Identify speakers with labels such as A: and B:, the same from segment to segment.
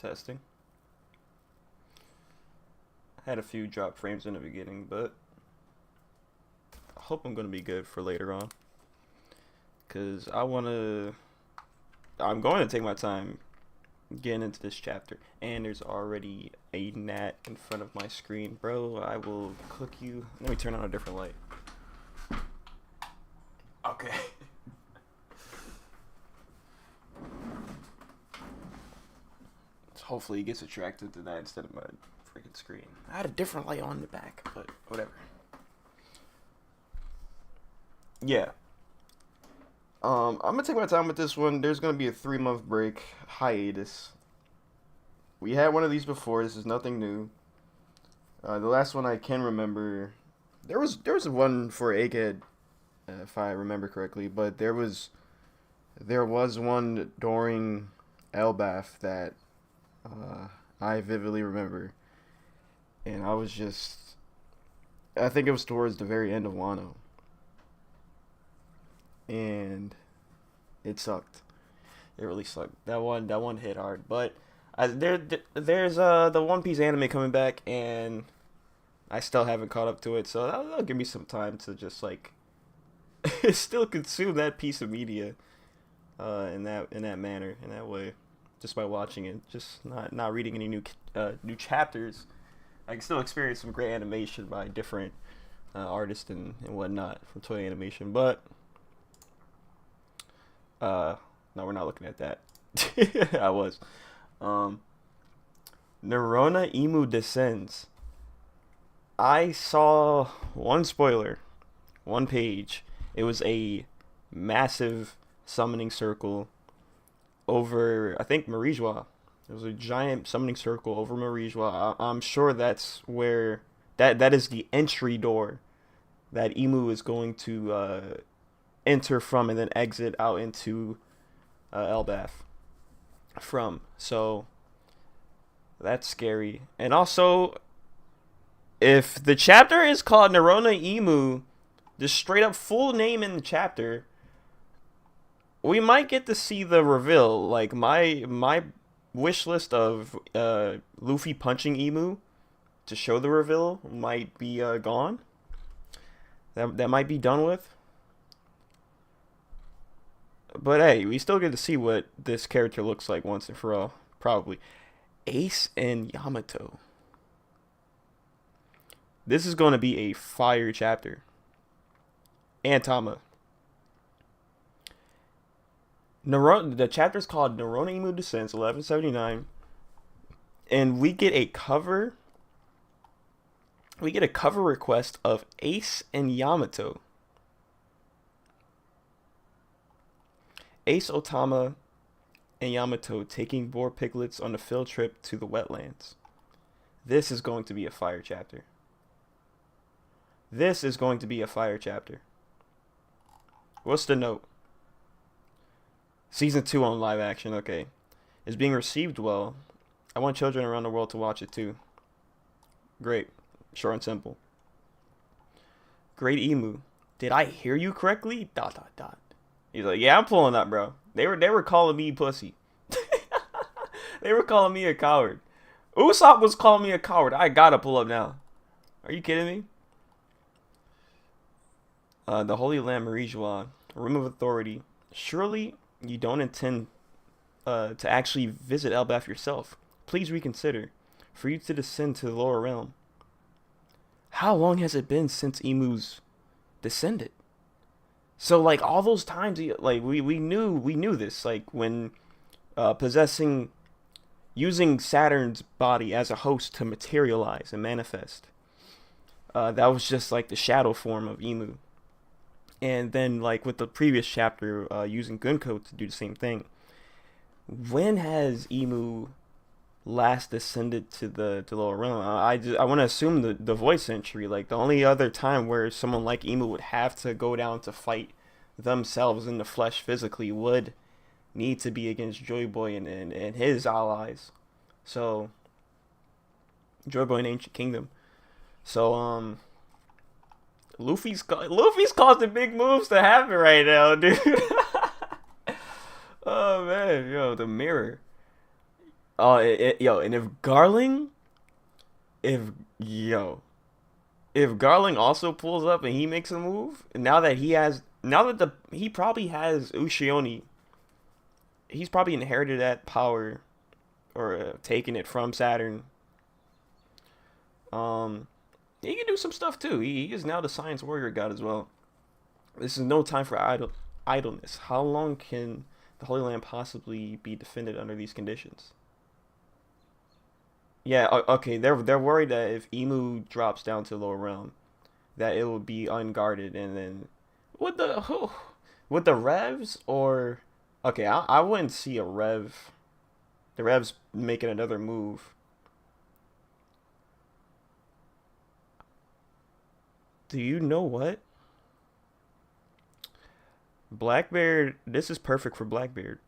A: Testing. I had a few drop frames in the beginning, but I hope I'm gonna be good for later on. Cause I'm going to take my time getting into this chapter. And there's already a gnat in front of my screen, bro. I will cook you. Let me turn on a different light. Okay. Hopefully he gets attracted to that instead of my freaking screen. I had a different light on the back, but whatever. Yeah. I'm gonna take my time with this one. There's gonna be a 3-month break hiatus. We had one of these before. This is nothing new. The last one I can remember, there was one for Egghead, if I remember correctly, but there was one during Elbath that I vividly remember, and I think it was towards the very end of Wano, and it sucked. It really sucked. That one hit hard, but there's the One Piece anime coming back, and I still haven't caught up to it, so that'll give me some time to just like still consume that piece of media in that manner, in that way, just by watching it, just not reading any new chapters. I can still experience some great animation by different artists and whatnot from Toei Animation, but no, we're not looking at that. I was. Nerona Imu Descends. I saw one spoiler, one page. It was a massive summoning circle over, I think, Marijua. It was a giant summoning circle over Marijua. I'm sure that's where that is the entry door that Imu is going to enter from and then exit out into Elbath from. So that's scary. And also, if the chapter is called Nerona Imu, the straight up full name in the chapter, we might get to see the reveal. Like my wish list of Luffy punching Imu to show the reveal might be gone. That might be done with. But hey, we still get to see what this character looks like once and for all. Probably. Ace and Yamato. This is going to be a fire chapter. And Tama. The chapter is called Nerona Imu Descends, 1179. And we get a cover. We get a cover request of Ace and Yamato. Ace Otama and Yamato taking boar piglets on a field trip to the wetlands. This is going to be a fire chapter. This is going to be a fire chapter. What's the note? Season 2 on live action, okay. Is being received well. I want children around the world to watch it too. Great. Short and simple. Great Emu. Did I hear you correctly? ... He's like, yeah, I'm pulling up, bro. They were calling me pussy. They were calling me a coward. Usopp was calling me a coward. I gotta pull up now. Are you kidding me? The Holy Land Marijua, Room of Authority. Surely you don't intend to actually visit Elbath yourself. Please reconsider. For you to descend to the lower realm. How long has it been since Emu's descended? So like all those times, like we knew this, like when using Saturn's body as a host to materialize and manifest. That was just like the shadow form of Emu. And then like with the previous chapter, using Gunko to do the same thing. When has Emu last descended to the lower realm? I want to assume the void century. Like the only other time where someone like Emu would have to go down to fight themselves in the flesh physically would need to be against Joy Boy and his allies. So Joy Boy and Ancient Kingdom. So Luffy's causing big moves to happen right now, dude. Oh man, yo, the mirror. Oh, yo, and if yo, if Garling also pulls up and he makes a move, now that the he probably has Ushioni, he's probably inherited that power or taken it from Saturn. Um, he can do some stuff too. He is now the Science Warrior God as well. This is no time for idleness. How long can the Holy Land possibly be defended under these conditions? Yeah, okay. They're worried that if Emu drops down to the lower realm, that it will be unguarded, and then with with the revs or okay, I wouldn't see a rev. The revs making another move. Do you know what? Blackbeard. This is perfect for Blackbeard.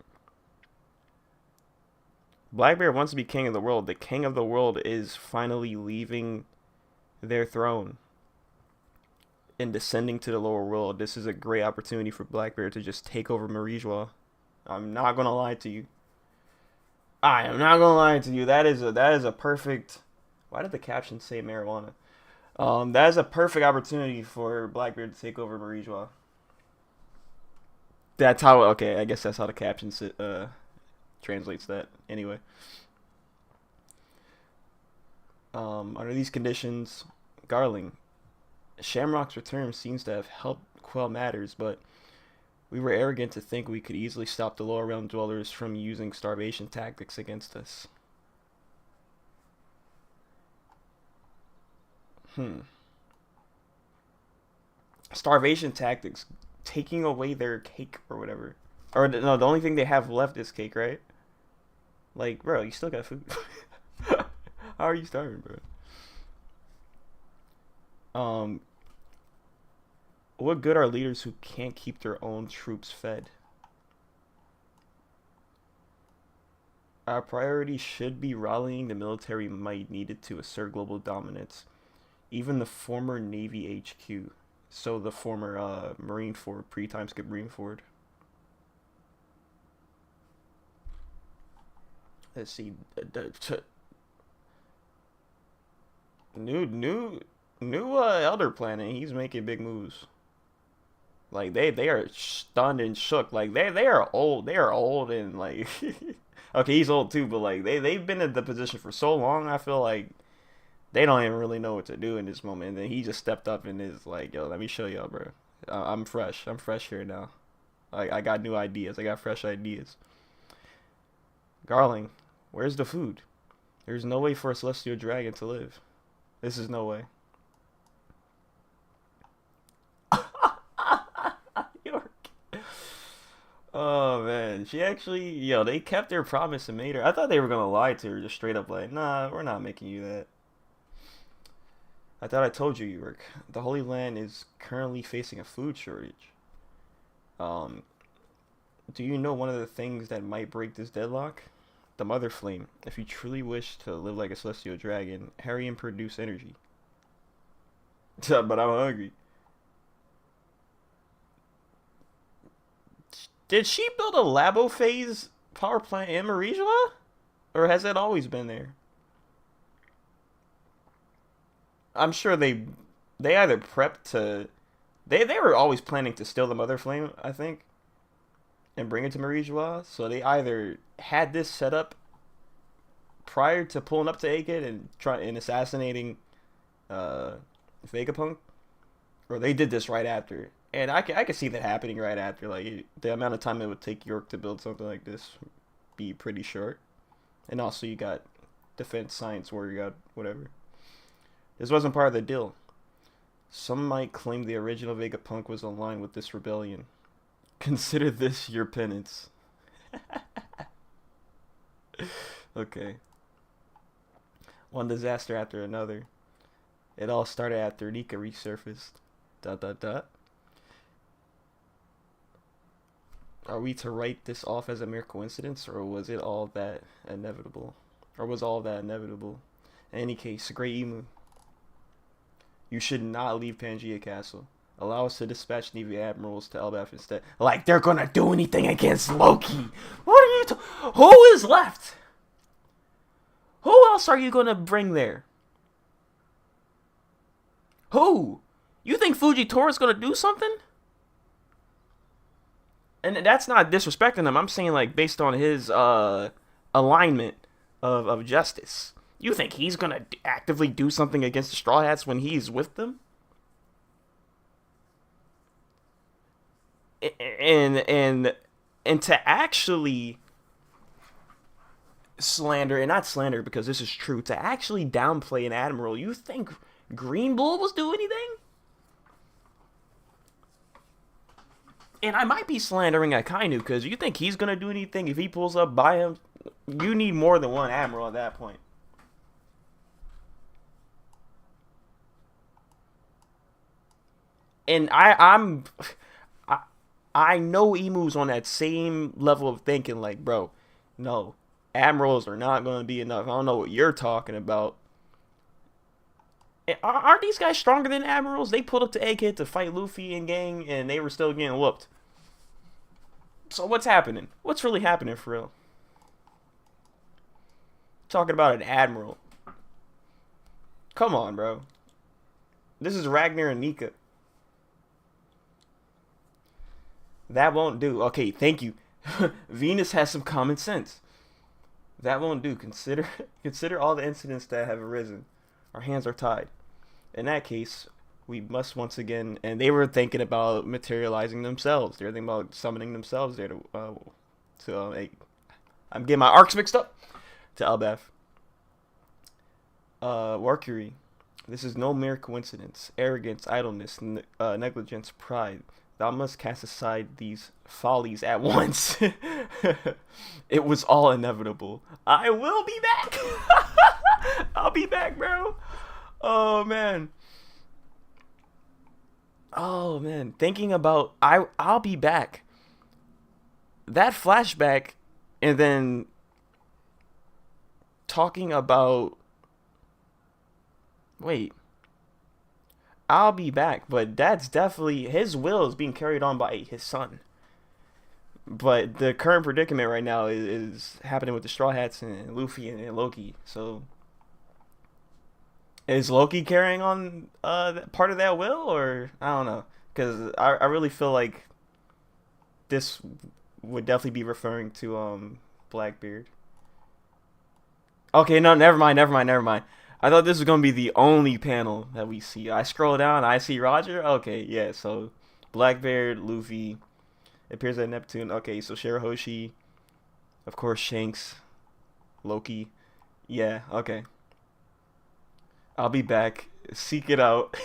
A: Blackbeard wants to be king of the world. The king of the world is finally leaving their throne and descending to the lower world. This is a great opportunity for Blackbeard to just take over Marijois. I'm not gonna lie to you. I am not gonna lie to you. That is a perfect. Why did the caption say marijuana? That is a perfect opportunity for Blackbeard to take over Marijois. That's how. Okay, I guess that's how the caption translates that. Anyway, under these conditions, Garling, Shamrock's return seems to have helped quell matters, but we were arrogant to think we could easily stop the lower realm dwellers from using starvation tactics against us. Hmm. Starvation tactics, taking away their cake or whatever. Or no, the only thing they have left is cake, right? Like, bro, you still got food. How are you starving, bro? What good are leaders who can't keep their own troops fed? Our priority should be rallying the military might needed to assert global dominance. Even the former Navy HQ, so the former Marine Ford, pre-timeskip Marine Ford. Let's see, new Elder Planet. He's making big moves. Like they are stunned and shook. Like they are old. They are old and like okay, he's old too, but like they've been in the position for so long. I feel like they don't even really know what to do in this moment. And then he just stepped up and is like, yo, let me show y'all, bro. I'm fresh. I'm fresh here now. I got new ideas. I got fresh ideas. Garling, where's the food? There's no way for a celestial dragon to live. This is no way. York. Oh man, she actually, yo, they kept their promise and made her. I thought they were gonna lie to her, just straight up like, nah, we're not making you that. I thought I told you, York. The Holy Land is currently facing a food shortage. Um, do you know one of the things that might break this deadlock? The Mother Flame. If you truly wish to live like a celestial dragon, hurry and produce energy. But I'm hungry. Did she build a Labo phase power plant in Marija? Or has that always been there? I'm sure they either prepped to they were always planning to steal the Mother Flame, I think, and bring it to Marie Joie. So they either had this set up prior to pulling up to Akid and try and assassinating uh, Vegapunk, or they did this right after. And I can see that happening right after. Like the amount of time it would take York to build something like this be pretty short. And also you got defense science where you got whatever. This wasn't part of the deal. Some might claim the original Vegapunk was aligned with this rebellion. Consider this your penance. Okay. One disaster after another. It all started after Nika resurfaced. Dot dot dot. Are we to write this off as a mere coincidence, or was it all that inevitable? Or was all that inevitable? In any case, Great Emu, you should not leave Pangea Castle. Allow us to dispatch Navy admirals to Elbaf instead. Like they're gonna do anything against Loki. What are you? Who is left? else are you gonna bring there? Who? You think Fujitori's gonna do something? And that's not disrespecting him. I'm saying like based on his alignment of justice. You think he's gonna actively do something against the Straw Hats when he's with them? And to actually slander, and not slander because this is true, to actually downplay an admiral, you think Green Bull was do anything? And I might be slandering Akainu because you think he's gonna do anything if he pulls up by him? You need more than one admiral at that point. And I, I know Emu's on that same level of thinking. Like, bro, no, admirals are not gonna be enough. I don't know what you're talking about. Aren't these guys stronger than admirals? They pulled up to Egghead to fight Luffy and gang, and they were still getting whooped. So what's happening? What's really happening for real? Talking about an admiral. Come on, bro. This is Ragnar and Nika. That won't do. Okay, thank you. Venus has some common sense. That won't do. Consider all the incidents that have arisen. Our hands are tied. In that case, we must once again. And they were thinking about materializing themselves. They were thinking about summoning themselves there I'm getting my arcs mixed up. To Elbaf. Mercury. This is no mere coincidence. Arrogance, idleness, negligence, pride. Thou must cast aside these follies at once. It was all inevitable. I will be back. I'll be back, bro. Oh man. Oh man. Thinking about I'll be back. That flashback, and then talking about. Wait. I'll be back, but that's definitely his will is being carried on by his son. But the current predicament right now is happening with the Straw Hats and Luffy and Loki. So is Loki carrying on part of that will, or I don't know, because I really feel like this would definitely be referring to Blackbeard. Okay, no, never mind. I thought this was gonna be the only panel that we see. I scroll down, I see Roger. Okay, yeah. So Blackbeard, Luffy appears at Neptune. Okay, so Shirahoshi, of course, Shanks, Loki. Yeah. Okay. I'll be back. Seek it out.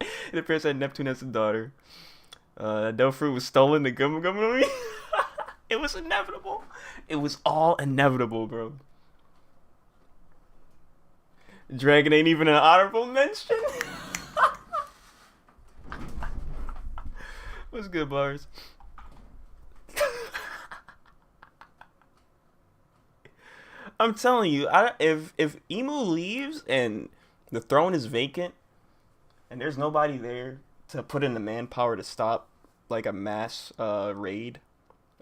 A: It appears that Neptune has a daughter. No fruit was stolen. The Gum Gum movie. It was inevitable. It was all inevitable, bro. Dragon ain't even an honorable mention. What's good, bars? I'm telling you, if Emu leaves and the throne is vacant and there's nobody there to put in the manpower to stop like a mass raid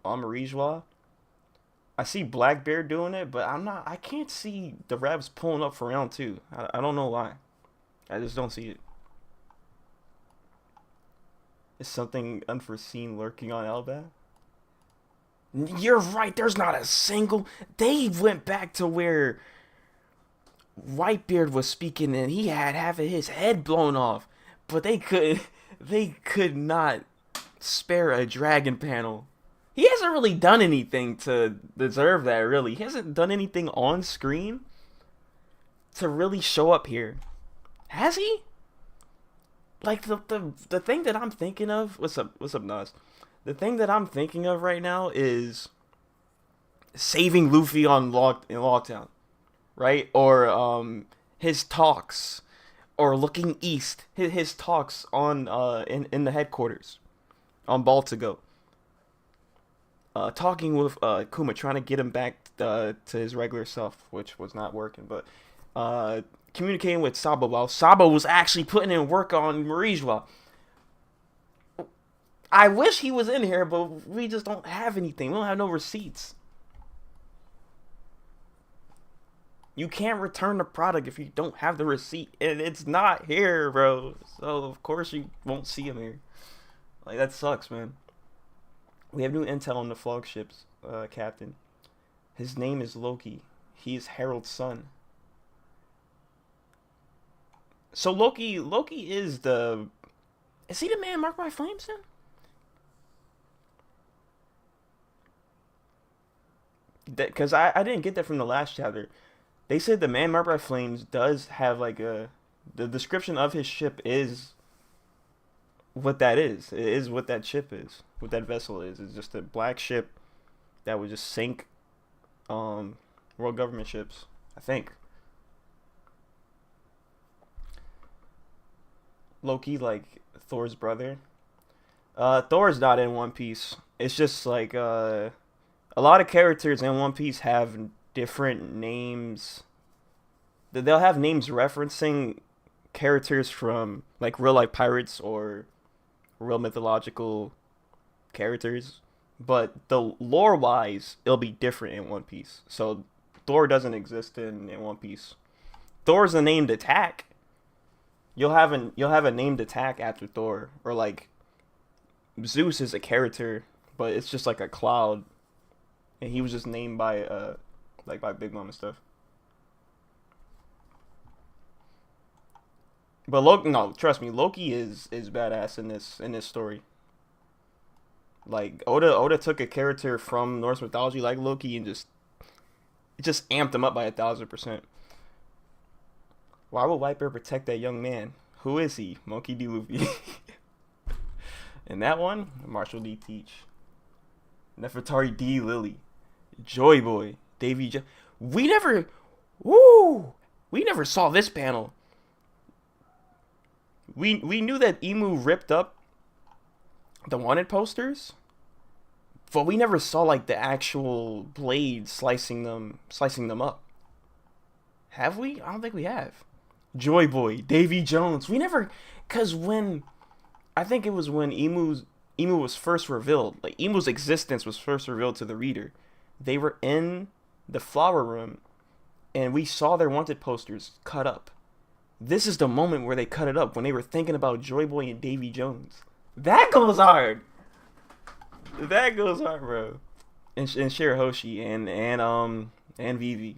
A: on Marijois, I see Blackbeard doing it, but I can't see the Rebs pulling up for round two. I don't know why. I just don't see it. Is something unforeseen lurking on Elbaf? You're right, there's not a single. They went back to where Whitebeard was speaking and he had half of his head blown off. But they could not spare a dragon panel. He hasn't really done anything to deserve that, really. He hasn't done anything on screen to really show up here. Has he? Like, the thing that I'm thinking of... What's up, Nas? The thing that I'm thinking of right now is saving Luffy in Logtown, right? Or his talks, or looking east. His talks on in the headquarters on Baltigo. Talking with Kuma, trying to get him back to his regular self, which was not working. But communicating with Sabo while Sabo was actually putting in work on Marijois. I wish he was in here, but we just don't have anything. We don't have no receipts. You can't return the product if you don't have the receipt, and it's not here, bro. So of course you won't see him here. Like that sucks, man. We have new intel on the flagship's captain. His name is Loki. He is Harold's son. So Loki is the. Is he the man marked by flames then? Because I didn't get that from the last chapter. They said the man marked by flames does have like a. The description of his ship is what that is. It is what that ship is. What that vessel is. It's just a black ship that would just sink world government ships, I think. Loki, like Thor's brother. Thor's not in One Piece. It's just like a lot of characters in One Piece have different names. They'll have names referencing characters from like real life pirates or real mythological characters, but the lore wise, it'll be different in One Piece. So Thor doesn't exist in One Piece. Thor's a named attack. You'll have a named attack after Thor, or like Zeus is a character, but it's just like a cloud, and he was just named by like by Big Mom and stuff. But Loki, no, trust me, Loki is badass in this story. Like Oda took a character from Norse mythology like Loki and just amped him up by 1,000%. Why would Whitebeard protect that young man? Who is he? Monkey D. Luffy. And that one, Marshall D. Teach. Nefertari D. Lily. Joy Boy. Davy jo- We never... Woo! We never saw this panel. We knew that Emu ripped up the wanted posters, but we never saw like the actual blade slicing them up. Have we? I don't think we have. Joy Boy, Davy Jones. We never, cause when I think it was when Emu was first revealed, like Emu's existence was first revealed to the reader. They were in the flower room, and we saw their wanted posters cut up. This is the moment where they cut it up when they were thinking about Joy Boy and Davy Jones. That goes hard. That goes hard, bro. And Shirahoshi and Vivi.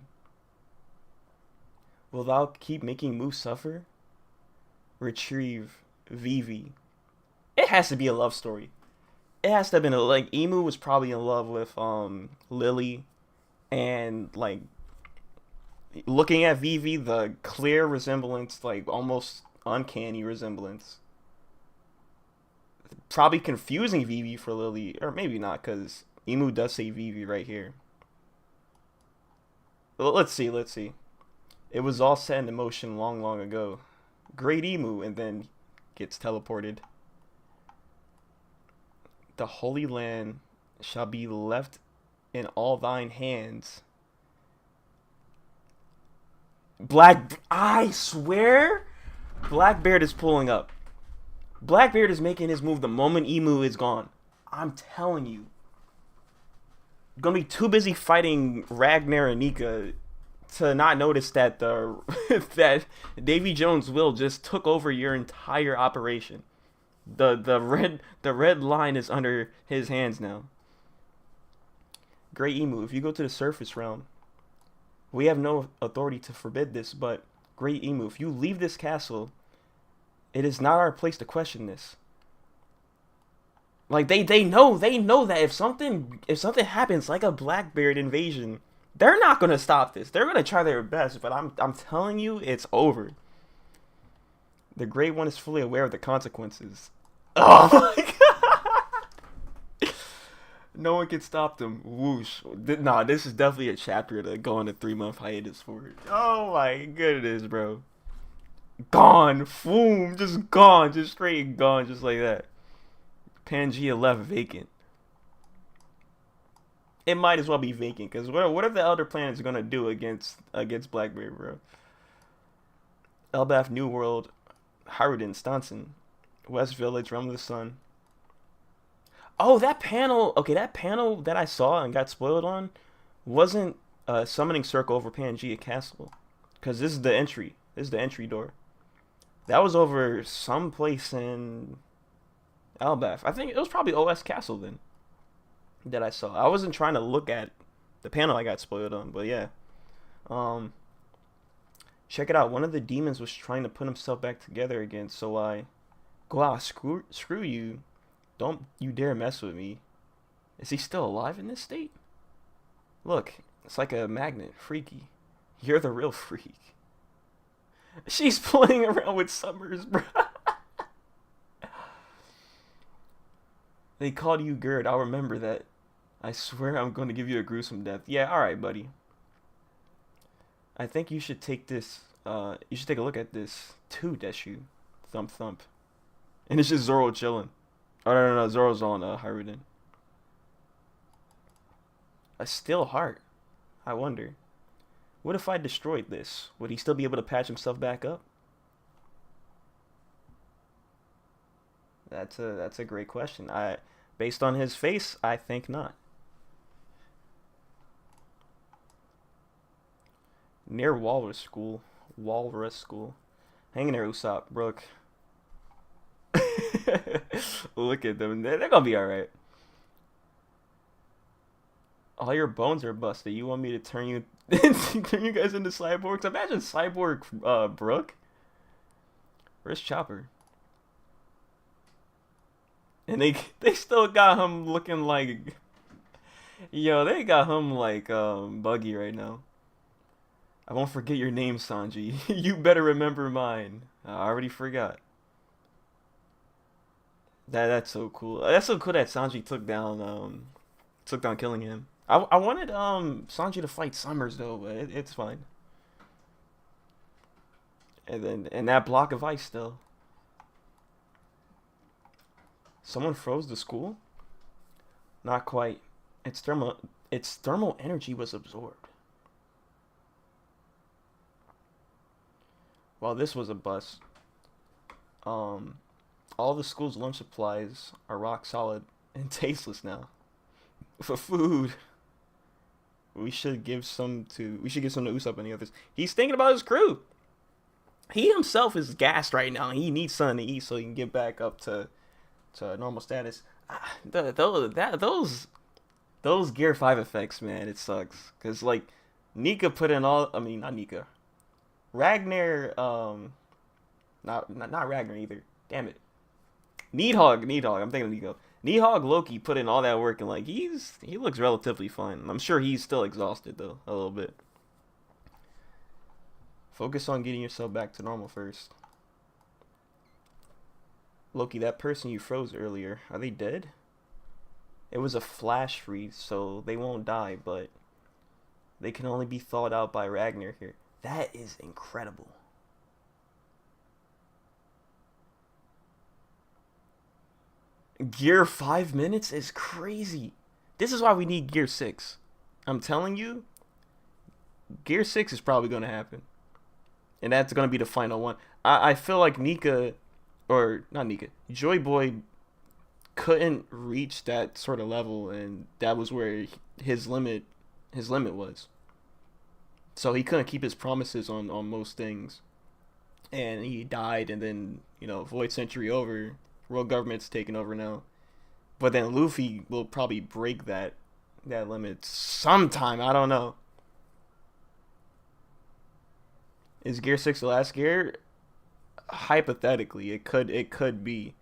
A: Will thou keep making Moose suffer? Retrieve Vivi. It has to be a love story. It has to have been like Emu was probably in love with Lily, and like looking at Vivi, the clear resemblance, like almost uncanny resemblance. Probably confusing Vivi for Lily, or maybe not, because Emu does say Vivi right here. Well, let's see. It was all set in motion long, long ago. Great Emu, and then gets teleported. The Holy Land shall be left in all thine hands. I swear, Blackbeard is pulling up. Blackbeard is making his move the moment Emu is gone. I'm telling you. Gonna be too busy fighting Ragnar and Nika to not notice that that Davy Jones' will just took over your entire operation. The red line is under his hands now. Great Emu, if you go to the surface realm, we have no authority to forbid this, but Great Emu, if you leave this castle, it is not our place to question this. Like they know that if something happens like a Blackbeard invasion, they're not gonna stop this. They're gonna try their best, but I'm telling you, it's over. The Great One is fully aware of the consequences. Oh my god! No one can stop them. Whoosh. Nah, this is definitely a chapter to go on a 3-month hiatus for. Oh my goodness, bro. Gone. Boom. Just gone. Just straight gone. Just like that. Pangea left vacant. It might as well be vacant, because what are the Elder Planets gonna do against Blackbeard, bro? Elbaf New World, Haruden Stanson, West Village, Realm of the Sun. Oh, that panel. Okay, that panel that I saw and got spoiled on wasn't summoning circle over Pangea Castle, because this is the entry. This is the entry door. That was over some place in Elbaf. I think it was probably OS Castle then that I saw. I wasn't trying to look at the panel I got spoiled on, but yeah. Um, Check it out. One of the demons was trying to put himself back together again, so I go out. Screw you. Don't you dare mess with me. Is he still alive in this state? Look, it's like a magnet. Freaky. You're the real freak. She's playing around with Summers, bro. They called you Gerd. I'll remember that. I swear I'm going to give you a gruesome death. Yeah, alright, buddy. I think you should take this. You should take a look at this too, Deshu. Thump thump. And it's just Zoro chilling. Oh, no. Zoro's on Haruden. A still heart. I wonder. What if I destroyed this? Would he still be able to patch himself back up? That's a great question. Based on his face, I think not. Near Walrus School. Hanging there, Usopp, Brook. Look at them. They're gonna be alright. All your bones are busted. You want me to turn you turn you guys into cyborgs? Imagine cyborg Brook. Where's Chopper? And they still got him looking like, yo, they got him like Buggy right now. I won't forget your name, Sanji. You better remember mine. I already forgot. That's so cool. That's so cool that Sanji took down killing him. I wanted Sanji to fight Summers though, but it's fine. And that block of ice still. Someone froze the school? Not quite. Its thermal energy was absorbed. Well, this was a bust. All the school's lunch supplies are rock solid and tasteless now. For food, we should give some to Usopp and the others. He's thinking about his crew. He himself is gassed right now. He needs something to eat so he can get back up to normal status. Those Gear 5 effects, man, it sucks. Cause like Nika put in all. I mean, not Nika. Ragnar. Not Ragnar either. Damn it. Needhog. I'm thinking of Nico. Needhog Loki put in all that work and like he looks relatively fine. I'm sure he's still exhausted though, a little bit. Focus on getting yourself back to normal first. Loki, that person you froze earlier, are they dead? It was a flash freeze, so they won't die, but they can only be thawed out by Ragnar here. That is incredible. Gear 5 minutes is crazy. This is why we need Gear 6. I'm telling you, Gear 6 is probably going to happen. And that's going to be the final one. I feel like Nika, or not Nika, Joy Boy couldn't reach that sort of level, and that was where his limit was. So he couldn't keep his promises on most things. And he died, and then, Void Century over. World government's taking over now. But then Luffy will probably break that limit sometime. I don't know. Is Gear 6 the last gear? Hypothetically, it could be.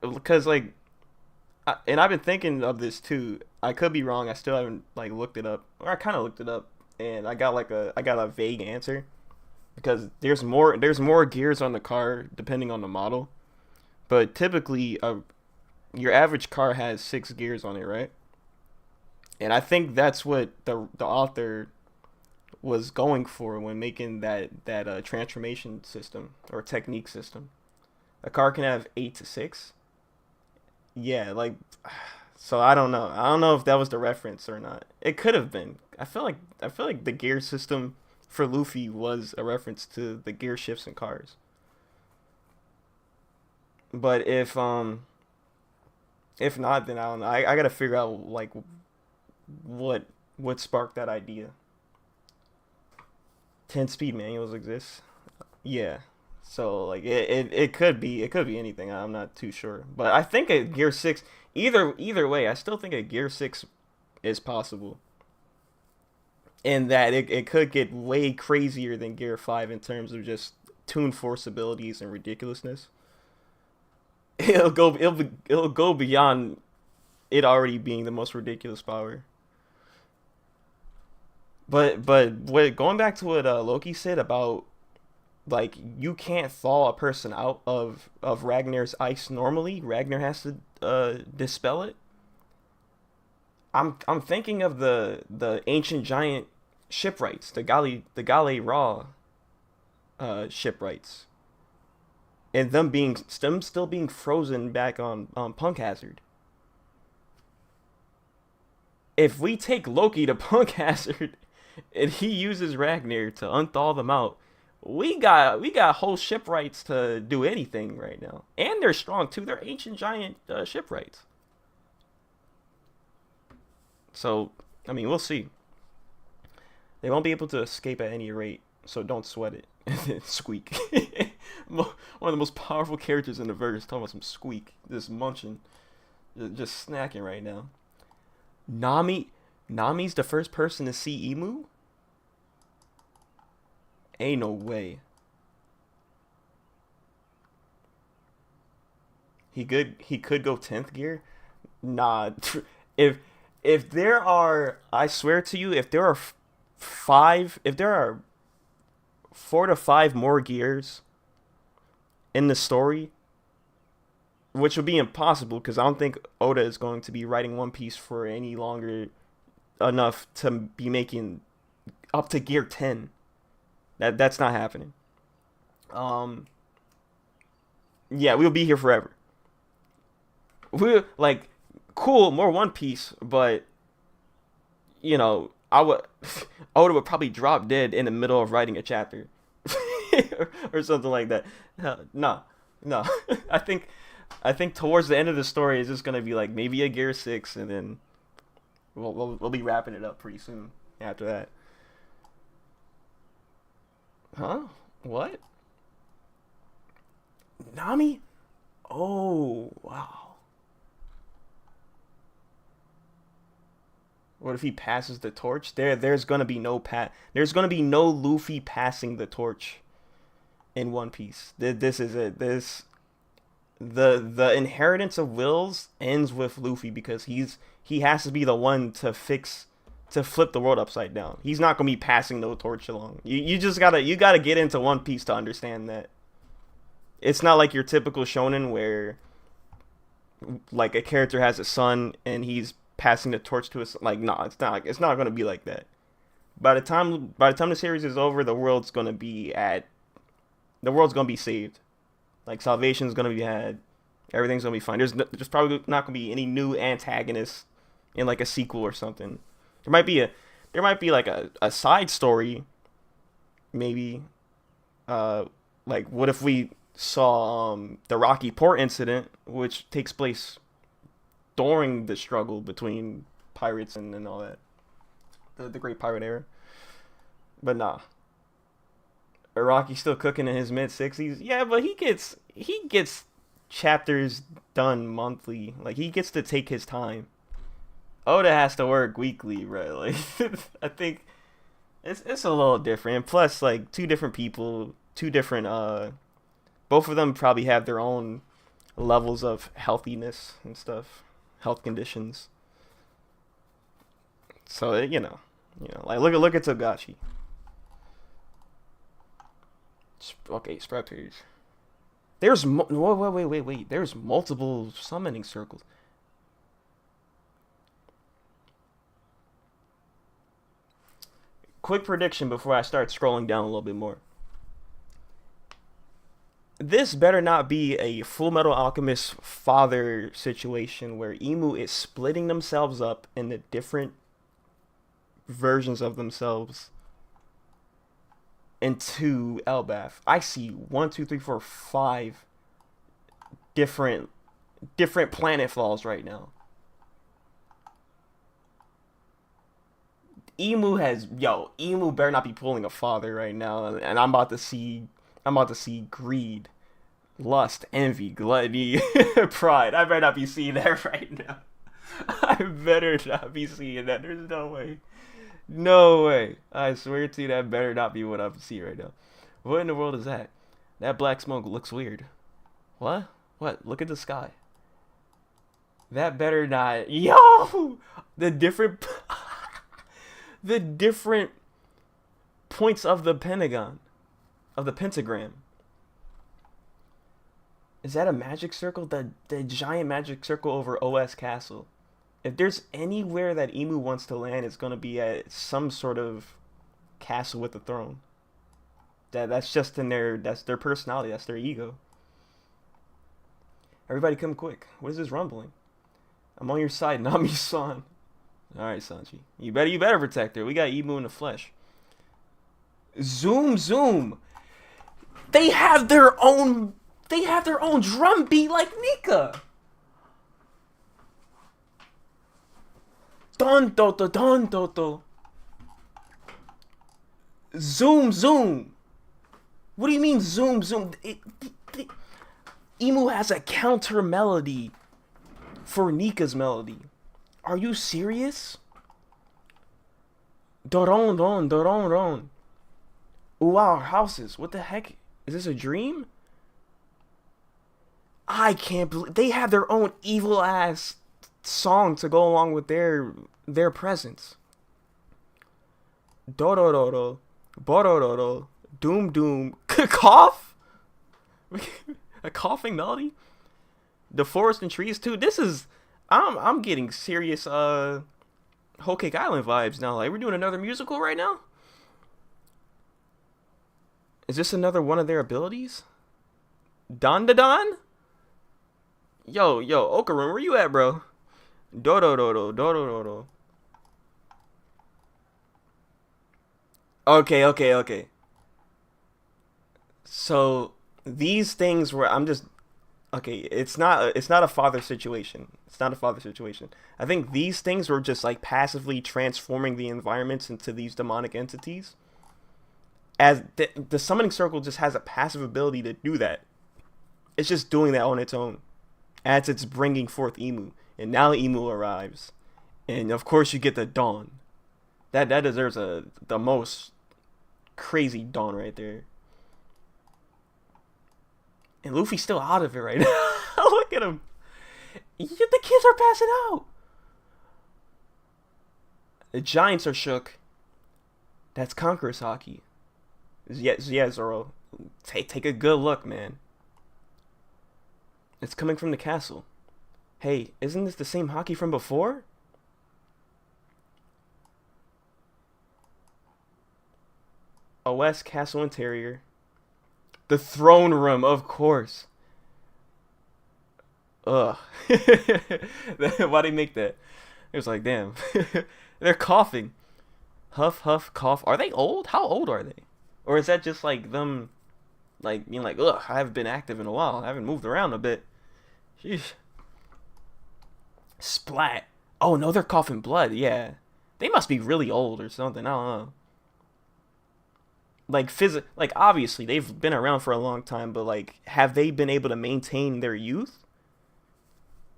A: Because, like, and I've been thinking of this too. I could be wrong. I still haven't, like, looked it up. Or I kind of looked it up. And I got a vague answer. Because there's more gears on the car depending on the model. But typically, your average car has 6 gears on it, right? And I think that's what the author was going for when making that transformation system or technique system. A car can have 8 to 6. Yeah, like, so I don't know. I don't know if that was the reference or not. It could have been. I feel like the gear system for Luffy was a reference to the gear shifts in cars. But if not, then I don't know. I gotta figure out like what sparked that idea. 10 speed manuals exist. Yeah. So like it could be anything. I'm not too sure. But I think a Gear 6 either way, I still think a Gear 6 is possible. In that it could get way crazier than Gear 5 in terms of just tune force abilities and ridiculousness. It'll go beyond it already being the most ridiculous power. But going back to what Loki said about like you can't thaw a person out of Ragnar's ice normally. Ragnar has to dispel it. I'm thinking of the ancient giant shipwrights, the Gale Raw shipwrights, and them still being frozen back on Punk Hazard. If we take Loki to Punk Hazard and he uses Ragnar to unthaw them out, we got whole shipwrights to do anything right now, and they're strong too. They're ancient giant shipwrights. So I mean, we'll see. They won't be able to escape at any rate, so don't sweat it. Squeak. One of the most powerful characters in the verse, talking about some Squeak, just munching, just snacking right now. Nami, Nami's the first person to see Emu. Ain't no way. He could go 10th gear. Nah, if if there are, I swear to you, if there are if there are 4 to 5 more gears in the story, which would be impossible because I don't think Oda is going to be writing One Piece for any longer enough to be making up to gear 10. That's not happening. Um, yeah, we'll be here forever. We like cool, more One Piece, but I would Oda would probably drop dead in the middle of writing a chapter or something like that. No, no. I think I think towards the end of the story is just gonna be like maybe a Gear 6, and then we'll be wrapping it up pretty soon after that. Huh? What? Nami? Oh wow. What if he passes the torch? There's gonna be no Luffy passing the torch in One Piece. This is it. The inheritance of wills ends with Luffy because he has to be the one to flip the world upside down. He's not gonna be passing no torch along. You gotta get into One Piece to understand that. It's not like your typical shonen where like a character has a son and he's passing the torch to his like no, it's not gonna be like that. By the time the series is over, the world's gonna be saved. Like salvation's gonna be had. Everything's gonna be fine. There's probably not gonna be any new antagonists in like a sequel or something. There might be like a side story, maybe. Uh, like what if we saw the Rocky Port incident, which takes place during the struggle between pirates and all that, the Great Pirate Era. But nah, Iraqi's still cooking in his mid 60s. Yeah, but he gets chapters done monthly. Like he gets to take his time. Oda has to work weekly, bro. Like I think it's a little different. And plus, like two different people, two different both of them probably have their own levels of healthiness and stuff, health conditions. So like look at Togashi. Okay, spread page. Wait. There's multiple summoning circles. Quick prediction before I start scrolling down a little bit more. This better not be a Full Metal Alchemist father situation where Emu is splitting themselves up into different versions of themselves into Elbaf. I see one, two, three, four, five different planet falls right now. Emu better not be pulling a father right now, and I'm about to see greed, lust, envy, gluttony, pride. I better not be seeing that right now. I better not be seeing that. There's no way. No way. I swear to you, that better not be what I'm seeing right now. What in the world is that? That black smoke looks weird. What? What? Look at the sky. That better not. Yo! The different. The different points of the pentagon. Of the pentagram. Is that a magic circle? The giant magic circle over OS Castle. If there's anywhere that Emu wants to land, it's gonna be at some sort of castle with a throne. That's just in that's their personality, that's their ego. Everybody come quick. What is this rumbling? I'm on your side, Nami-san. Alright, Sanji. You better protect her. We got Emu in the flesh. Zoom zoom. They have their own drum beat like Nika. Don Toto, Don Toto. Zoom, zoom. What do you mean zoom, zoom? Emu has a counter melody for Nika's melody. Are you serious? Doron, don, doron, don. Ooh, wow, houses. What the heck? Is this a dream? I can't believe they have their own evil ass song to go along with their presence. Dorororo, borororo, doom doom, cough, a coughing melody. The forest and trees too. This is I'm getting serious Whole Cake Island vibes now. Like we're doing another musical right now. Is this another one of their abilities? Don da Don? Yo, Okarin, where you at, bro? Dodo. Okay. So these things where I'm just okay. It's not a father situation. It's not a father situation. I think these things were just like passively transforming the environments into these demonic entities. As the summoning circle just has a passive ability to do that. It's just doing that on its own. As it's bringing forth Emu. And now Emu arrives. And of course you get the dawn. That deserves the most crazy dawn right there. And Luffy's still out of it right now. Look at him. The kids are passing out. The giants are shook. That's Conqueror's Haki. Yeah, Zoro. Take a good look, man. It's coming from the castle. Hey, isn't this the same Haki from before? OS Castle Interior. The throne room, of course. Ugh. Why'd they make that? It was like, damn. They're coughing. Huff, huff, cough. Are they old? How old are they? Or is that just like them, like being like, ugh, I haven't been active in a while. I haven't moved around a bit. Sheesh. Splat. Oh no, they're coughing blood. Yeah, they must be really old or something. I don't know. Like obviously they've been around for a long time, but like, have they been able to maintain their youth?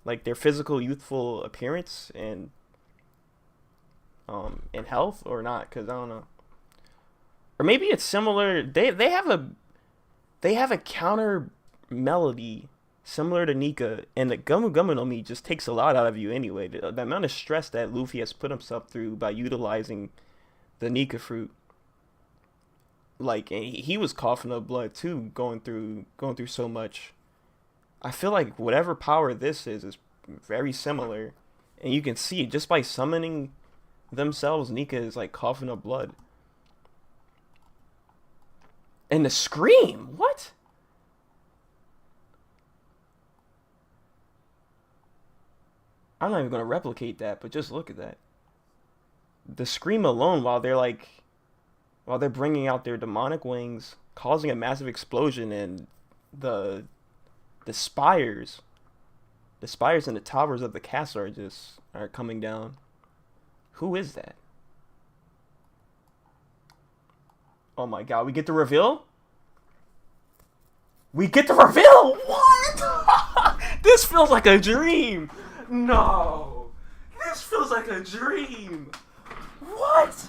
A: Like their physical, youthful appearance and health or not? Because I don't know. Or maybe it's similar. They have a counter melody similar to Nika, and the Gumu Gumu no Mi just takes a lot out of you anyway. The amount of stress that Luffy has put himself through by utilizing the Nika fruit. Like he was coughing up blood too, going through so much. I feel like whatever power this is very similar, and you can see it just by summoning themselves. Nika is like coughing up blood. And the scream, what? I'm not even gonna replicate that, but just look at that. The scream alone, while they're bringing out their demonic wings, causing a massive explosion, and the spires, and the towers of the castle are coming down. Who is that? Oh my god, we get the reveal? We get the reveal! What? This feels like a dream! No! This feels like a dream! What?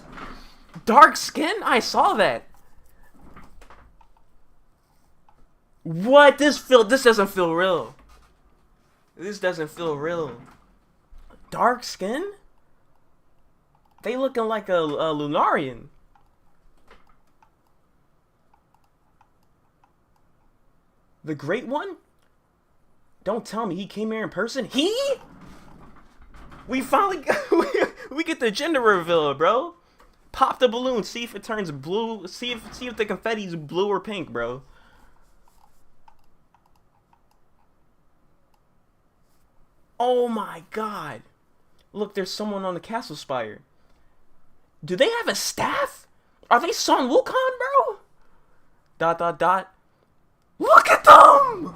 A: Dark skin? I saw that. What? This doesn't feel real. This doesn't feel real. Dark skin? They looking like a Lunarian. The Great One? Don't tell me he came here in person. He? We finally we get the gender reveal, bro. Pop the balloon, see if it turns blue. See if the confetti's blue or pink, bro. Oh my god. Look, there's someone on the castle spire. Do they have a staff? Are they Son Wukong, bro? Dot dot dot. Look at them!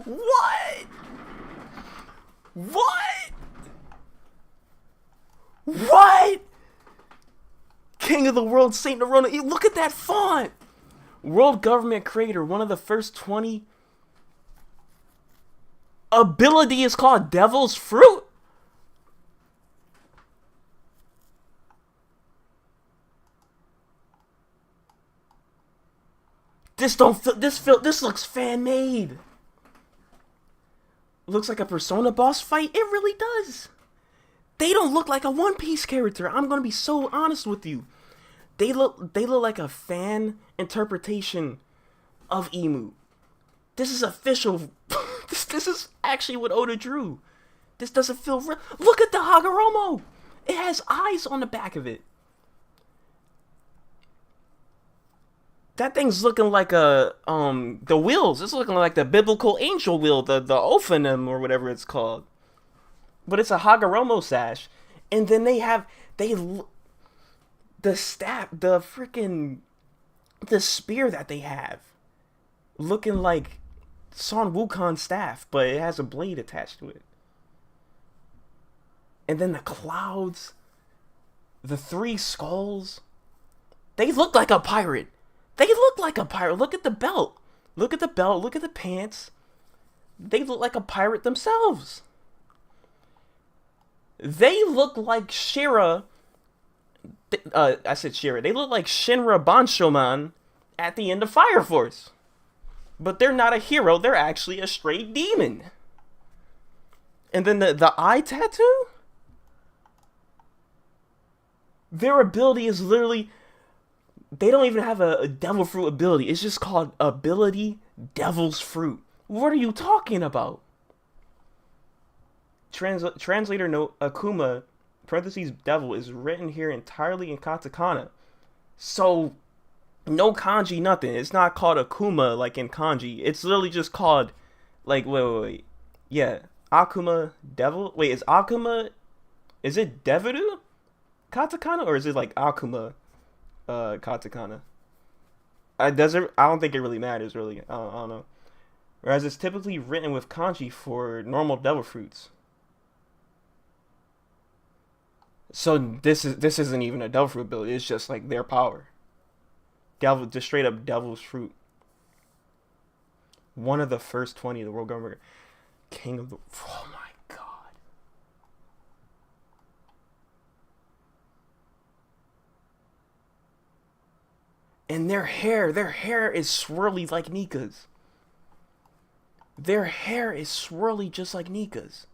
A: What? What? What? King of the world, Saint Nerona. Look at that font. World government creator, one of the first 20. Ability is called Devil's Fruit. This looks fan made. Looks like a Persona boss fight. It really does. They don't look like a One Piece character. I'm gonna be so honest with you. They look like a fan interpretation of Emu. This is official. This is actually what Oda drew. This doesn't feel real. Look at the Hagoromo. It has eyes on the back of it. That thing's looking like the wheels. It's looking like the biblical angel wheel, the Ophanim or whatever it's called. But it's a Hagoromo sash, and then the staff, the spear that they have, looking like Son Wukong staff, but it has a blade attached to it. And then the clouds, the 3 skulls, they look like a pirate. They look like a pirate. Look at the belt. Look at the belt. Look at the pants. They look like a pirate themselves. They look like Shira. I said Shira. They look like Shinra Banshoman at the end of Fire Force. But they're not a hero. They're actually a straight demon. And then the eye tattoo? Their ability is literally... They don't even have a Devil Fruit ability. It's just called Ability Devil's Fruit. What are you talking about? Translator note, Akuma, parentheses, devil, is written here entirely in katakana. So, no kanji, nothing. It's not called Akuma like in kanji. It's literally just called, like, wait. Yeah, Akuma, devil? Wait, is it Deviru katakana, or is it like Akuma katakana? I don't think it really matters, really. I don't know. Whereas it's typically written with kanji for normal devil fruits. So this isn't even a devil fruit ability. It's just like their power. Just straight up devil's fruit. One of the first 20 of the world government. King of the... Oh my god. And their hair is swirly like Nika's. Their hair is swirly just like Nika's.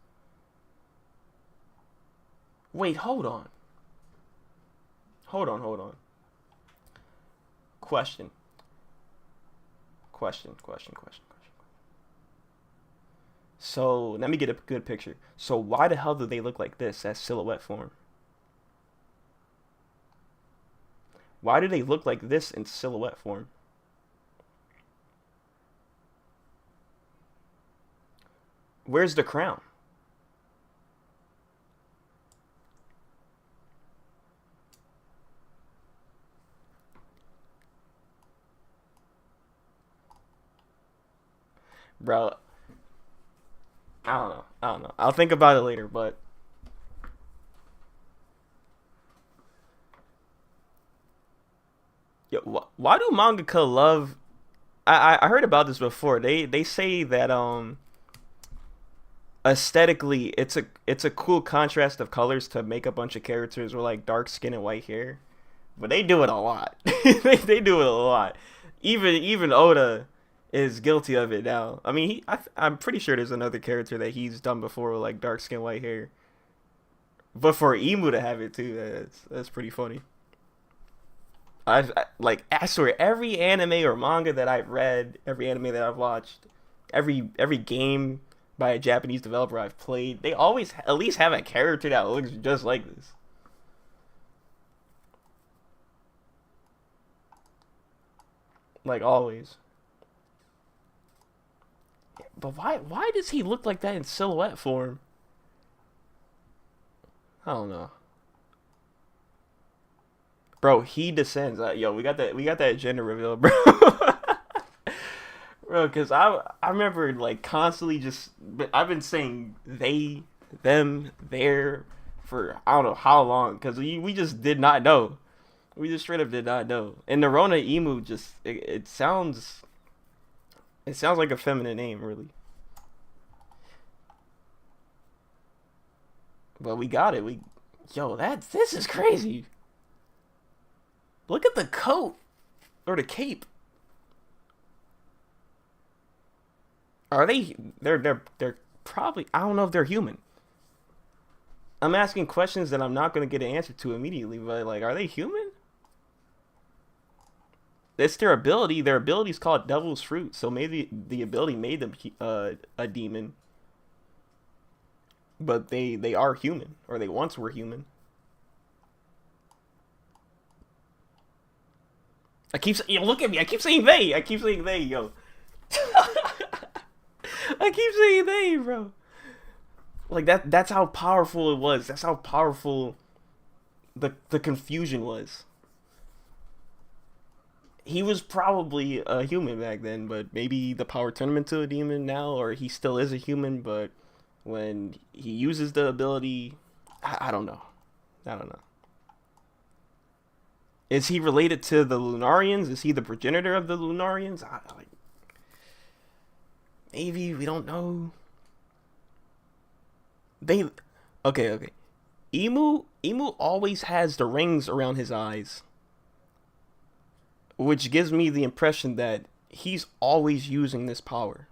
A: Wait, hold on. Question. So, let me get a good picture. So, why the hell do they look like this as silhouette form? Why do they look like this in silhouette form? Where's the crown? Bro, I don't know. I'll think about it later, but Yo, why do mangaka love? I heard about this before. They say that aesthetically it's a cool contrast of colors to make a bunch of characters with like dark skin and white hair, but they do it a lot. They do it a lot. Even Oda is guilty of it now. I mean, I'm pretty sure there's another character that he's done before with like dark skin, white hair. But for Emu to have it too, that's pretty funny. I swear every anime or manga that I've read, every anime that I've watched, every game by a Japanese developer I've played, they always at least have a character that looks just like this. Like always. But why does he look like that in silhouette form? I don't know. Bro, he descends. Yo, we got that gender reveal, bro. Bro, cuz I remember like constantly just I've been saying they, them, their for I don't know how long cuz we just did not know. We just straight up did not know. And Nerona Emu just it sounds like a feminine name, really. But we got it. We Yo, that this is crazy. Look at the coat or the cape. Are they? They're probably. I don't know if they're human. I'm asking questions that I'm not gonna get an answer to immediately. But like, are they human? It's their ability. Their ability is called Devil's Fruit. So maybe the ability made them a demon. But they are human, or they once were human. Yo, look at me. I keep saying they. I keep saying they, yo. I keep saying they, bro. Like that's how powerful it was. That's how powerful the confusion was. He was probably a human back then, but maybe the power turned him into a demon now, or he still is a human, but when he uses the ability, I don't know. I don't know. Is he related to the Lunarians? Is he the progenitor of the Lunarians? Like, maybe we don't know. They okay. Emu always has the rings around his eyes, which gives me the impression that he's always using this power.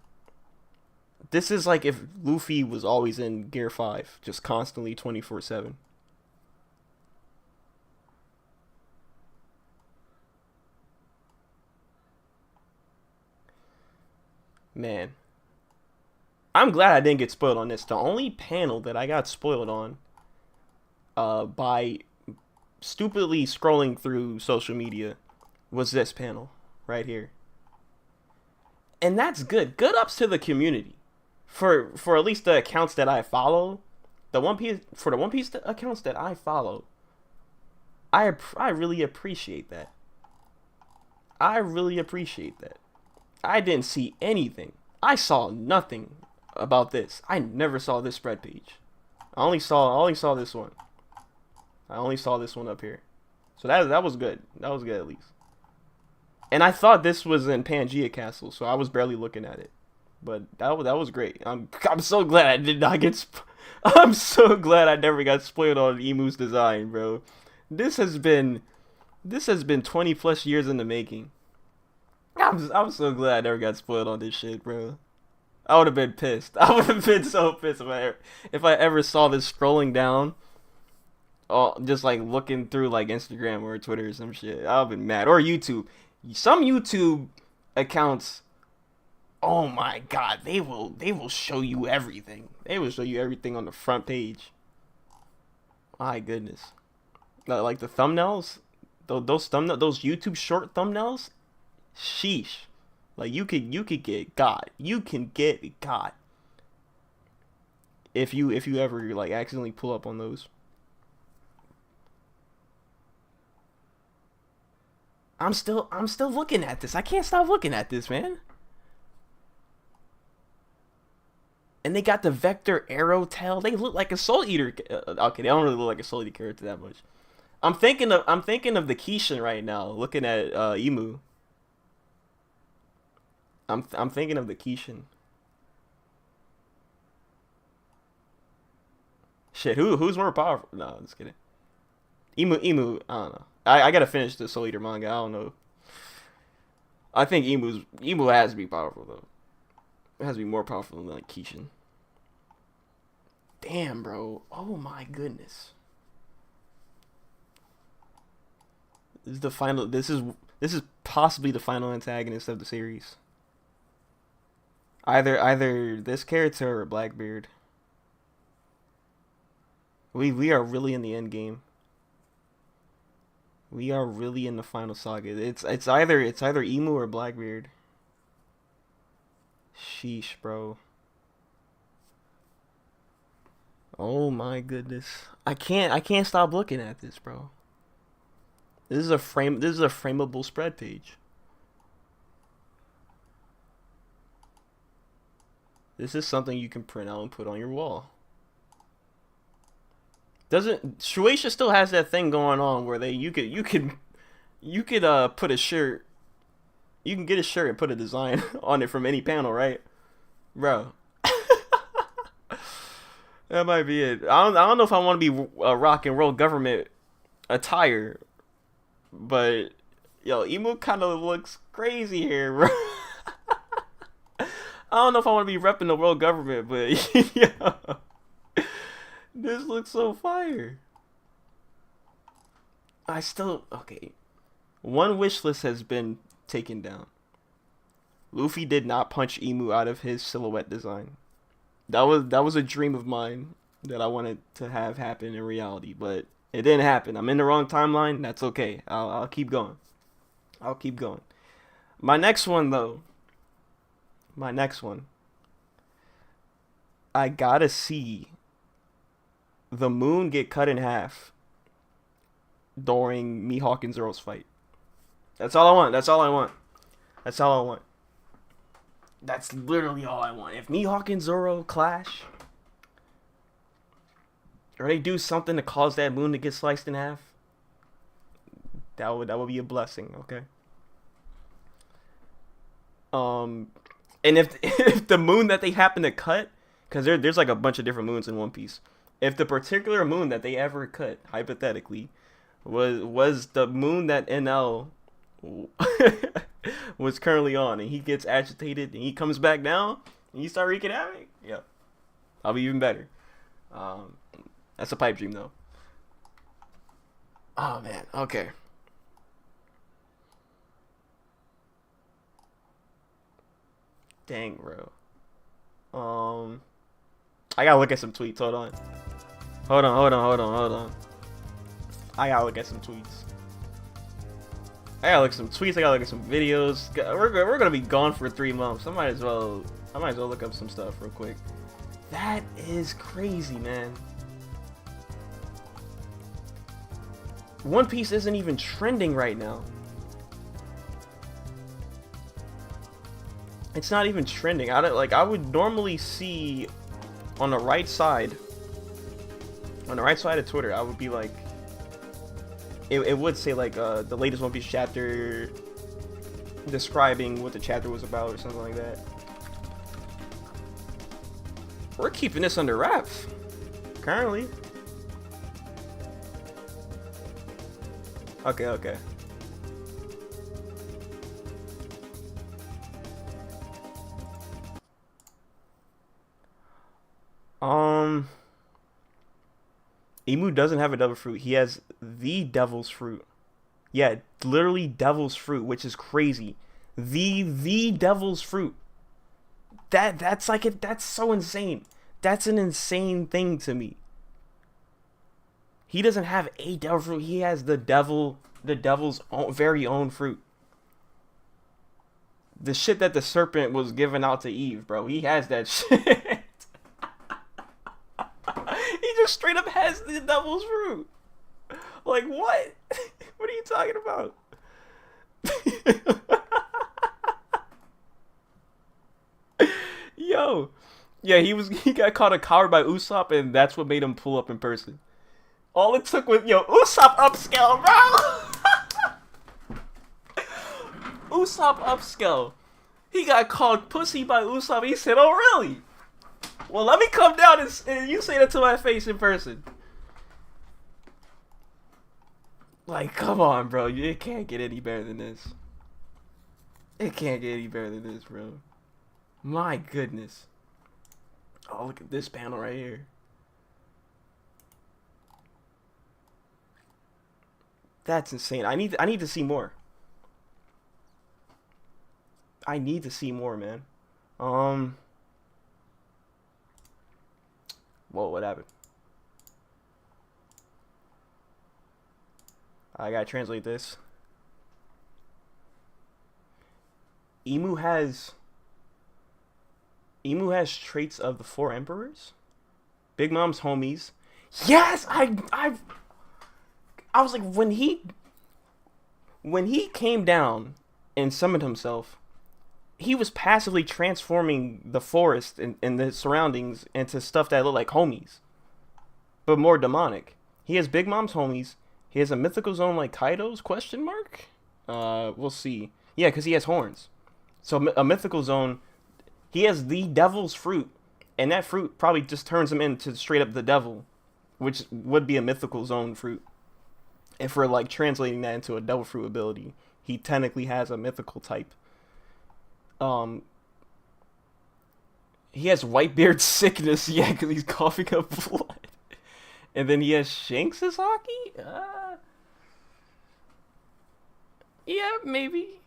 A: This is like if Luffy was always in Gear 5, just constantly 24/7. Man, I'm glad I didn't get spoiled on this. The only panel that I got spoiled on by stupidly scrolling through social media was this panel right here. And that's good. Good ups to the community. For at least the accounts that I follow, the One Piece accounts that I follow, I really appreciate that. I really appreciate that. I didn't see anything. I saw nothing about this. I never saw this spread page. I only saw this one. I only saw this one up here. So that was good. That was good at least. And I thought this was in Pangea Castle, so I was barely looking at it. But that was great. I'm so glad I did not get. I'm so glad I never got spoiled on Emu's design, bro. This has been this has been 20 plus years in the making. I'm so glad I never got spoiled on this shit, bro. I would have been pissed. I would have been so pissed if I ever saw this scrolling down, just like looking through like Instagram or Twitter or some shit. I would have been mad. Or YouTube. Some YouTube accounts, oh my god, they will show you everything. They will show you everything on the front page. My goodness. Like the thumbnails, those YouTube short thumbnails, sheesh. Like you could get God. You can get God if you ever like accidentally pull up on those. I'm still looking at this. I can't stop looking at this, man. And they got the Vector Arrow tail. They look like a Soul Eater. Okay, they don't really look like a Soul Eater character that much. I'm thinking of the Kishin right now. Looking at Emu. I'm thinking of the Kishin. Shit, who's more powerful? No, I'm just kidding. Emu. I don't know. I gotta finish the Soul Eater manga. I don't know. I think Emu has to be powerful though. It has to be more powerful than like Kishin. Damn, bro. Oh my goodness. This is the final. This is possibly the final antagonist of the series. Either this character or Blackbeard. We are really in the end game. We are really in the final saga. It's either Emu or Blackbeard. Sheesh, bro. Oh my goodness. I can't stop looking at this, bro. This is a frameable spread page. This is something you can print out and put on your wall. Doesn't Shueisha still has that thing going on where you could put a shirt, you can get a shirt and put a design on it from any panel, right? Bro, that might be it. I don't know if I want to be rock and roll government attire, but yo, Emu kind of looks crazy here, bro. I don't know if I want to be repping the world government, but yeah, this looks so fire. I still okay. One wish list has been taken down. Luffy did not punch Emu out of his silhouette design. That was a dream of mine that I wanted to have happen in reality, but it didn't happen. I'm in the wrong timeline. That's okay. I'll keep going. I'll keep going. My next one though. My next one. I gotta see the moon get cut in half during Mihawk and Zero's fight. That's all I want. That's all I want. That's all I want. That's literally all I want. If Mihawk and Zoro clash, or they do something to cause that moon to get sliced in half, that would be a blessing. Okay. And if if the moon that they happen to cut, because there's like a bunch of different moons in One Piece, if the particular moon that they ever cut, hypothetically, was the moon that NL was currently on, and he gets agitated and he comes back down and you start wreaking havoc, yeah, I'll be even better. Um, that's a pipe dream though. Oh man, okay. Dang, bro. I gotta look at some tweets. Hold on. Hold on. I gotta look at some tweets. I gotta look at some tweets. I gotta look at some videos. We're gonna be gone for 3 months. I might as well look up some stuff real quick. That is crazy, man. One Piece isn't even trending right now. It's not even trending. I would normally see on the right side of Twitter, I would be like, it would say like the latest One Piece chapter, describing what the chapter was about or something like that. We're keeping this under wraps currently. Okay. Emu doesn't have a devil fruit. He has the devil's fruit. Yeah, literally devil's fruit, which is crazy. The devil's fruit. That's so insane. That's an insane thing to me. He doesn't have a devil fruit. He has the devil's very own fruit. The shit that the serpent was giving out to Eve, bro. He has that shit. He just straight up has the devil's fruit. Like, what? What are you talking about? Yo. Yeah, he got caught a coward by Usopp, and that's what made him pull up in person. All it took was Usopp upscale, bro. Usopp upscale. He got called pussy by Usopp. He said, "Oh really? Well, let me come down and you say that to my face in person." Like, come on, bro. It can't get any better than this. It can't get any better than this, bro. My goodness. Oh, look at this panel right here. That's insane. I need to see more. I need to see more, man. Um, what happened? I gotta translate this. Emu has Emu has traits of the four emperors. Big Mom's homies. Yes, I was like when he came down and summoned himself, he was passively transforming the forest and the surroundings into stuff that look like homies, but more demonic. He has Big Mom's homies. He has a mythical zone like Kaido's? Question mark. We'll see. Yeah, because he has horns. So a mythical zone. He has the devil's fruit, and that fruit probably just turns him into straight up the devil, which would be a mythical zone fruit. If we're like translating that into a devil fruit ability, he technically has a mythical type. Um, he has Whitebeard sickness, yeah, because he's coughing up blood. And then he has Shanks' hockey? Yeah, maybe.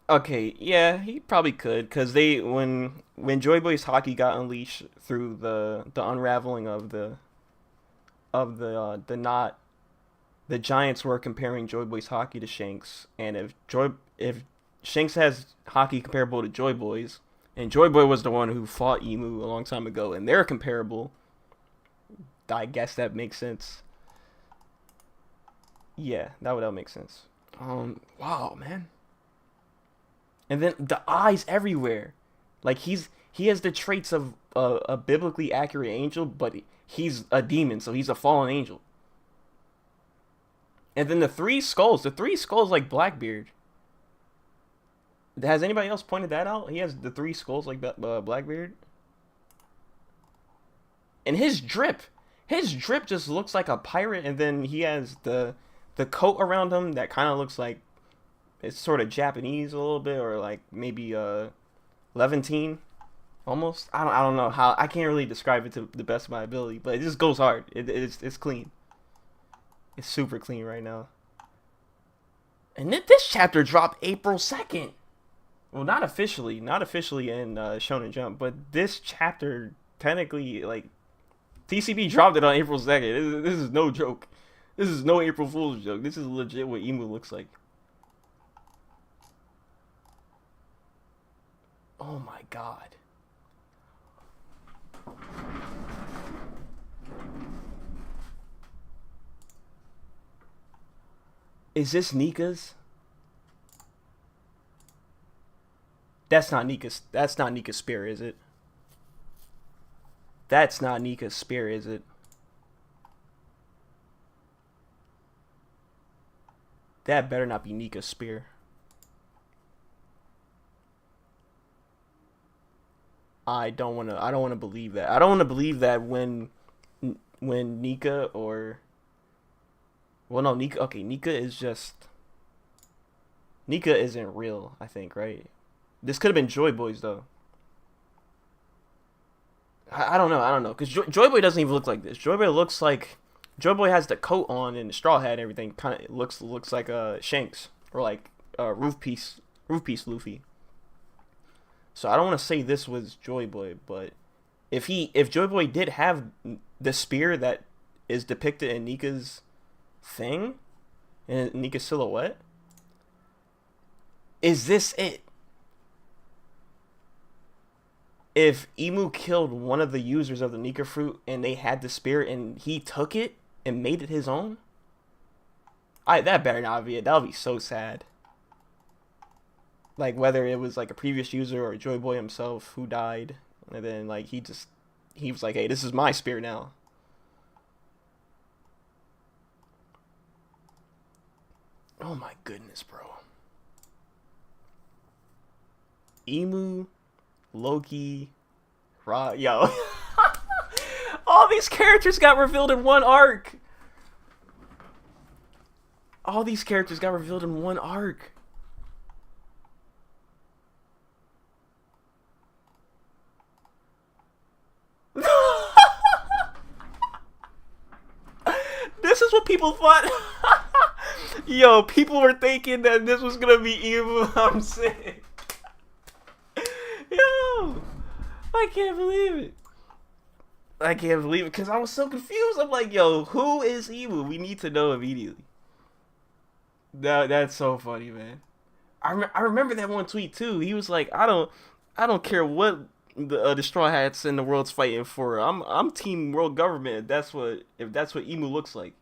A: Okay, yeah, he probably could, because when Joy Boy's hockey got unleashed through the unraveling of the knot, the Giants were comparing Joy Boy's hockey to Shanks, and if Shanks has hockey comparable to Joy Boy's, and Joy Boy was the one who fought Emu a long time ago, and they're comparable, I guess that makes sense. Yeah, that would make sense. Wow, man. And then the eyes everywhere, like he has the traits of a biblically accurate angel, but he's a demon, so he's a fallen angel. And then the three skulls like Blackbeard. Has anybody else pointed that out? He has the three skulls like Blackbeard. And his drip just looks like a pirate, and then he has the coat around him that kind of looks like it's sort of Japanese a little bit, or like maybe Levantine almost. I don't know how, I can't really describe it to the best of my ability, but it just goes hard. It's clean. It's super clean right now. And this chapter dropped April 2nd. Well, not officially in Shonen Jump, but this chapter technically, like, TCB dropped it on April 2nd. This is no joke. This is no April Fool's joke. This is legit what Emu looks like. Oh my god. Is this Nika's? That's not Nika's spear, is it? That's not Nika's spear, is it? That better not be Nika's spear. I don't wanna believe that. I don't wanna believe that when Nika or, well, no, Nika, okay, Nika isn't real, I think, right? This could have been Joy Boy's though. I don't know, because Joy Boy doesn't even look like this. Joy Boy has the coat on and the straw hat and everything. Kind of looks like Shanks, or like Roof Piece Luffy. So I don't want to say this was Joy Boy, but if Joy Boy did have the spear that is depicted in Nika's thing, in Nika's silhouette, is this it? If Emu killed one of the users of the Nika fruit and they had the spear and he took it and made it his own, that better not be it. That would be so sad. Like, whether it was like a previous user or Joy Boy himself who died, and then like he was like, hey, this is my spear now. Oh my goodness, bro. Emu, Loki, yo. All these characters got revealed in one arc. All these characters got revealed in one arc. This is what people thought. Yo, people were thinking that this was gonna be evil. I'm sick. Yo, I can't believe it. I can't believe it because I was so confused. I'm like, yo, who is evil? We need to know immediately. That's so funny, man. I remember that one tweet too. He was like, I don't care what the Straw Hats in the world's fighting for. I'm team world government. If that's what emu looks like.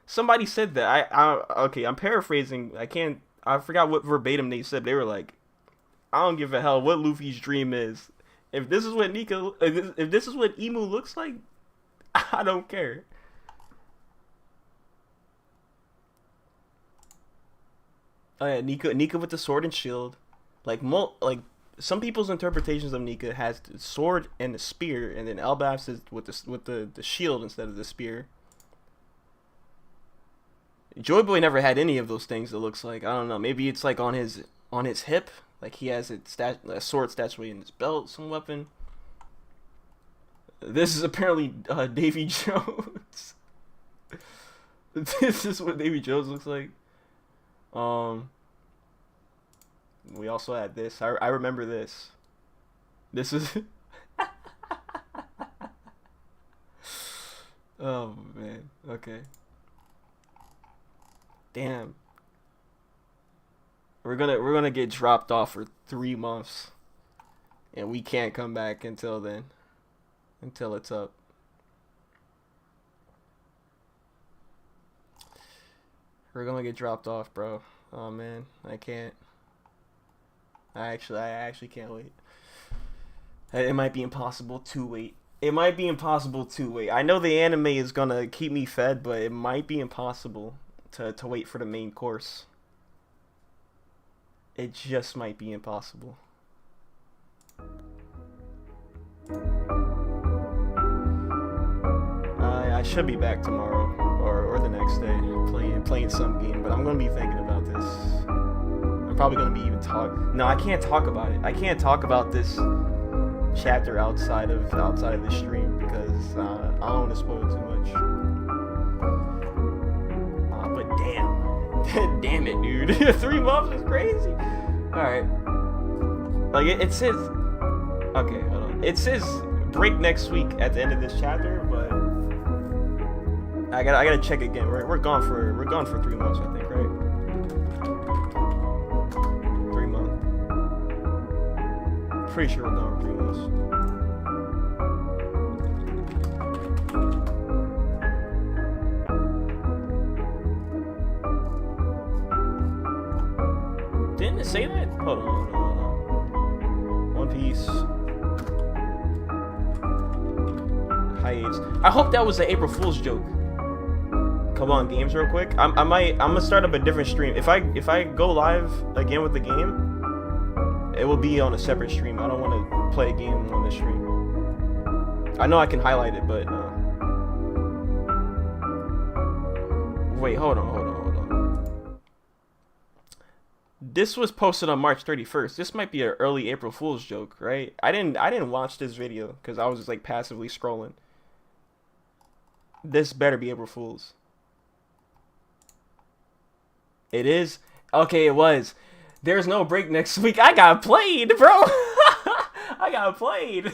A: Somebody said that. Okay, I'm paraphrasing. I forgot what verbatim they said. They were like, I don't give a hell what Luffy's dream is. If this is what if this is what emu looks like, I don't care. Oh yeah, Nika with the sword and shield. Like some people's interpretations of Nika has the sword and the spear, and then Elbaf's is with the shield instead of the spear. Joy Boy never had any of those things. It looks like, I don't know. Maybe it's like on his hip, like he has a sword statuette in his belt, some weapon. This is apparently Davy Jones. This is what Davy Jones looks like. We also had this. I remember this. This is. Oh man. Okay. Damn. We're gonna get dropped off for 3 months, and we can't come back until then. Until it's up. We're gonna get dropped off, bro. Oh man, I can't. I actually can't wait. It might be impossible to wait. It might be impossible to wait. I know the anime is gonna keep me fed, but it might be impossible to wait for the main course. It just might be impossible. I should be back tomorrow or the next day playing some game, but I'm gonna be thinking about this. I'm probably gonna be even No, I can't talk about it. I can't talk about this chapter outside of the stream because I don't want to spoil too much. But damn, damn it, dude! 3 months is crazy. All right, like it says. Okay, hold on. It says break next week at the end of this chapter, but I gotta check again. We're gone for 3 months, I think, right? 3 months. Pretty sure we're gone for 3 months. Didn't it say that? Hold on. One Piece. Hiatus. I hope that was an April Fool's joke. Come on, games, real quick. I'm gonna start up a different stream. If I go live again with the game, it will be on a separate stream. I don't want to play a game on this stream. I know I can highlight it, but wait, hold on. This was posted on March 31st. This might be an early April Fool's joke, right? I didn't watch this video because I was just like passively scrolling. This better be April Fool's. It is? Okay, it was. There's no break next week. I got played, bro. I got played.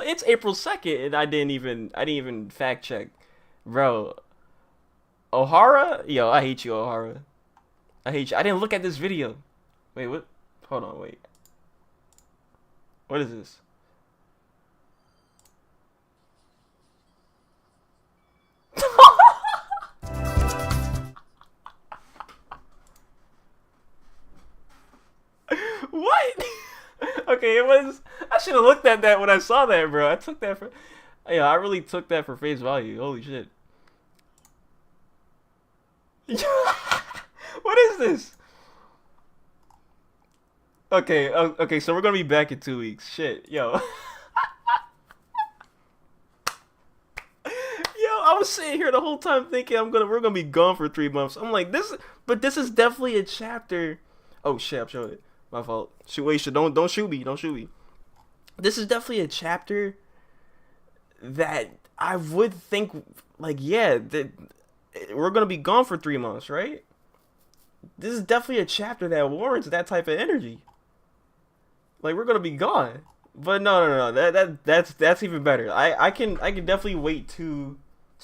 A: It's April 2nd and I didn't even fact check. Bro. Ohara? Yo, I hate you, Ohara. I hate you. I didn't look at this video. Wait, what? Hold on, wait. What is this? What? Okay, it was. I should have looked at that when I saw that, bro. I took that for. Yeah, I really took that for face value. Holy shit. What is this? Okay, okay, so we're gonna be back in 2 weeks. Shit, yo. Yo, I was sitting here the whole time thinking we're gonna be gone for 3 months. I'm like this, but this is definitely a chapter. Oh shit, I'm showing it. My fault. Shoot, wait, don't shoot me, don't shoot me. This is definitely a chapter that I would think like yeah, that we're gonna be gone for 3 months, right? This is definitely a chapter that warrants that type of energy. Like we're gonna be gone. But no. That's even better. I can definitely wait 2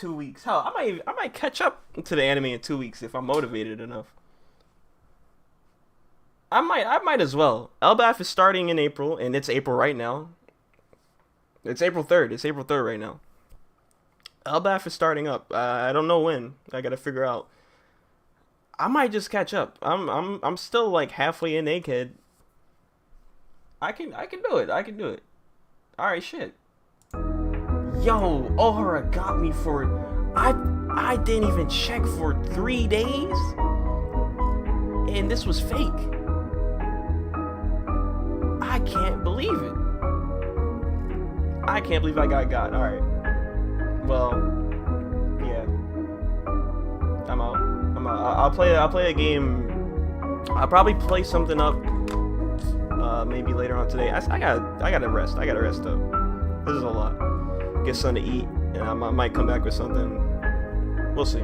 A: weeks. Hell, I might catch up to the anime in 2 weeks if I'm motivated enough. I might as well. Elbath is starting in April, and it's April right now. It's April 3rd. It's April 3rd right now. Elbath is starting up. I don't know when. I gotta figure out. I might just catch up. I'm still like halfway in Egghead. I can do it. I can do it. All right, shit. Yo, Ohara got me for I didn't even check for 3 days, and this was fake. I can't believe it. I can't believe I got. All right. Well, yeah. I'm out. I'll play a game. I'll probably play something up. Maybe later on today. I gotta rest. I gotta rest up. This is a lot. Get something to eat, and I might come back with something. We'll see.